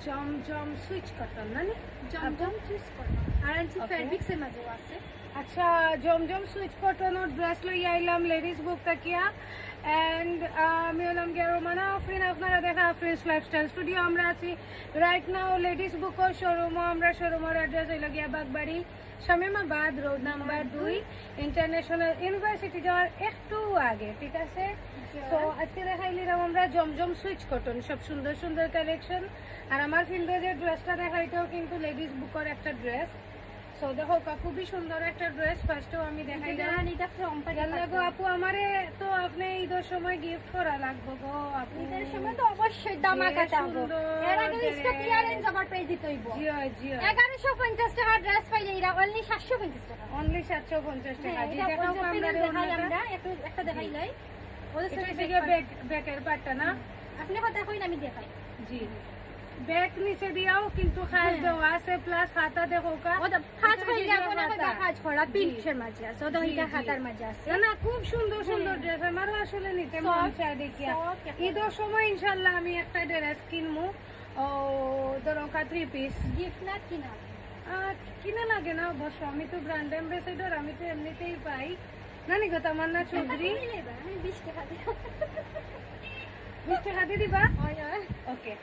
জমজম switch cotton না জমজম switch cotton আর আনছি fabrics এর মাঝে আছে। আচ্ছা জমজম সুইচ কটনের ড্রেস লই আইলাম লেডিস বুক তাকিয়া এন্ড আমি হলাম গিয়া রোমানা আফরিন। আপনারা দেখা আফরিনস লাইফস্টাইল স্টুডিও আমরা আছি রাইট নাও লেডিস বুকের শোরুমও আমরা শোরুমের অ্যাড্রেস হইল গিয়া Bagbari Shamimabad road number 2 international university যাওয়ার একটু আগে, ঠিক আছে? তো আজকে দেখাইলাম আমরা জমজম সুইচ কটন, সব সুন্দর সুন্দর কালেকশন। আর আমার ফিল্ডে যে ড্রেসটা দেখাইতেও কিন্তু লেডিস বুকের একটা ড্রেস। সো দেখো খুবই সুন্দর একটা ড্রেস। ফার্স্টেও আমি দেখাইলাম এটা ফ্রন্ট গো আপু, আমারে তো আপনি ঈদের সময় গিফট করা লাগবে গো আপু। ঈদের সময় তো অবশ্যই দামাকা দাও। এর আগে স্টক ক্লিয়ারেন্স আবার প্রাইস দিতে হইব। জি জি 1150 টাকা ড্রেস পাইলে এরা অনলি 750 টাকা। অনলি 750 টাকা। জি দেখাও আমরা একটা দেখাইলাই। ওদের সাথে ব্যাকের পাটটা না আপনি কথা কইন আমি দেখাই। জি ব্যাক নিচে দিয়াও কিন্তু খাজ দেওয়া আছে প্লাস হাতা দেখো কা খাজ কইলে কোনা কোনা খাজ করা পিনচের মাঝে আছে ওটা হইতা হাতার মাঝে আছে না খুব সুন্দর সুন্দর ড্রেস আমারও আসলে নিতে মন চায় দেখিয়া। ঈদের সময় ইনশাআল্লাহ আমি একটা ড্রেস কিনবো। ও ধরো 3 পিস গিফট না কিনা লাগে না অবশ্য, আমি তো ব্র্যান্ড অ্যাম্বাসেডর, আমি তো এমনিতেই পাই। নানি গো তামান্না চৌধুরী 20 টাকা দিও। 20 টাকা দিয়ে দিবা? ওকে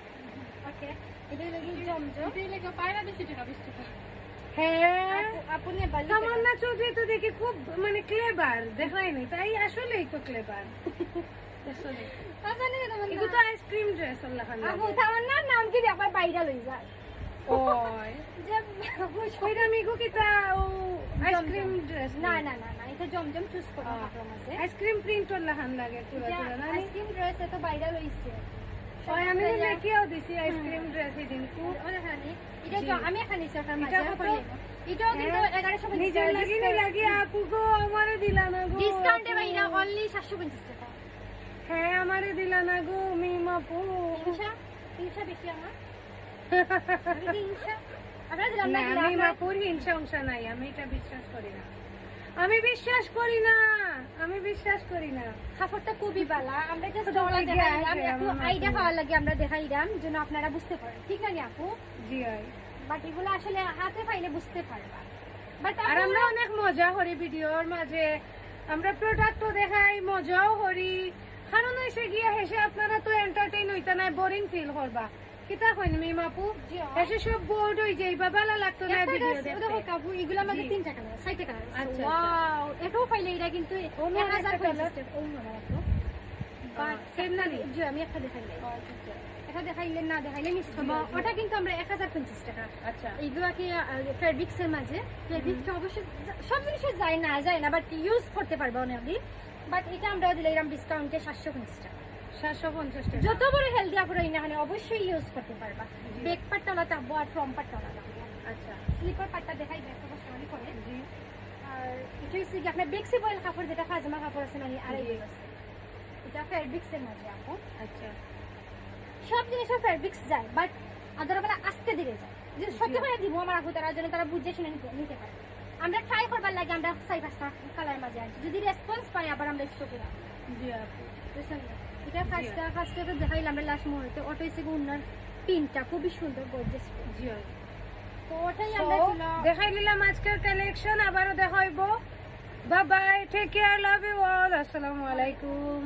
ওকে এটা লাগি জমজম এটা লাগি পায়রা 20 টাকা 20 টাকা। হ্যাঁ আপনি বলি তামান্না চৌধুরী তো দেখি খুব মানে ক্লেভার দেখায়নি, তাই আসলেই তো ক্লেভার আসলে। জানি না মানে এগুলো তো আইসক্রিম ড্রেস আল্লাহ খানা। আপু তামান্নার নাম কি আবার বাইরে লই যায়। ওই যে কইরা মিগো কিতা ও আইসক্রিম ড্রেস না না না না এটা জমজম চুজ করা আপনার মাঝে আইসক্রিম প্রিন্ট আল্লাহ খান লাগে পুরো পুরো না আইসক্রিম ড্রেস এত বাইরে লইছে। ওই আমি লেখিও দিছি আইসক্রিম ড্রেস এদিন খুব ওরে খানি এটা আমি এখানে সরকার মাঝে এটাও কিন্তু 1150 নিজের লাগি আপু গো আমারে দিলা না গো ডিসকাউন্টে বাইরা অনলি 750 টাকা। হ্যাঁ আমারে দিলা না গো মিমা পু হিংসা বেশি আমার হিংসা আমরা দিলাম না মিমা পুর হিংসা নাই, আমি এটা বিশ্বাস করি না, আমি বিশ্বাস করি না, আমি বিশ্বাস করি না। কাপড়টা খুবই ভালো, আমরা জাস্ট ডলা দেখাইলাম একটু আইডিয়া পাওয়ার লাগে আমরা দেখাইলাম যেন আপনারা বুঝতে পারেন, ঠিক না আপু? জি হয়, বাট এগুলো আসলে হাতে পাইলে বুঝতে পারবা। বাট আর আমরা অনেক মজা করি ভিডিওর মাঝে, আমরা প্রোডাক্টও দেখাই মজাও করি, কারণ এসে গিয়ে হেসে আপনারা তো এন্টারটেইন হইতা না, বোরিং ফিল করবা। কিতা কইন মিমাপু এসে সব বোর্ড হই যাইবা, ভালো লাগতো না ভিডিও দেখতে। দেখো কাপু এগুলা আমাদের 3 টাকা না 6 টাকা। আচ্ছা ওয়াও এটাও পাইলে এটা কিন্তু 1050 টাকা। ও মনে রাখো বাট সেম না নি জি আমি একটা দেখাইলাই। আচ্ছা এটা দেখাইলে না দেখাইলে মিস হবে, ওটা কিন্তু আমরা 1050 টাকা। আচ্ছা এইগুলা কি ফেব্রিক্স এর মাঝে, ফেব্রিকটা অবশ্যই সব জিনিসে যায় না বাট ইউজ করতে পারবে অনেকদিন। বাট এটা আমরা দিলাম ডিসকাউন্টে 750 টাকা। 750 টাকা। যত বড় হেলদি আপুরা এখানে অবশ্যই ইউজ করতে পারবা। ব্যাক পার্টটা আলাদা থাকবো আর ফ্রন্ট পার্টটা আলাদা থাকবো। আচ্ছা স্লিপার পার্টটা দেখাই ব্যাক কত সময় করে। জি আর এটা হচ্ছে কি আপনার ফ্লেক্সিবল কাপড়, যেটা খাজমা কাপড় আছে মানে আড়াই আছে, এটা ফেব্রিক্স এর মাঝে আপু। আচ্ছা সব জিনিসের ফেব্রিক্স যায় বাট আদার বেলা আস্তে ধীরে যায়, যে সত্যি করে দিব আমার আপু তারা যেন তারা বুঝে শুনে নিতে পারে। আমরা ট্রাই করবার লাগে, আমরা 4-5টা কালার মাঝে আছি, যদি রেসপন্স পাই আবার আমরা স্টকে রাখি। জি আপু বুঝছেন এটা ফার্স্টে তো দেখাইলাম আমরা লাস্ট মুহূর্তে। ওটা হচ্ছে উনার পিনটা খুবই সুন্দর গর্জিয়াস। জি তো ওটাই আমরা দেখাই নিলাম আজকের কালেকশন, আবারও দেখাইবো। Bye bye, take care, love you all, আসসালামু আলাইকুম।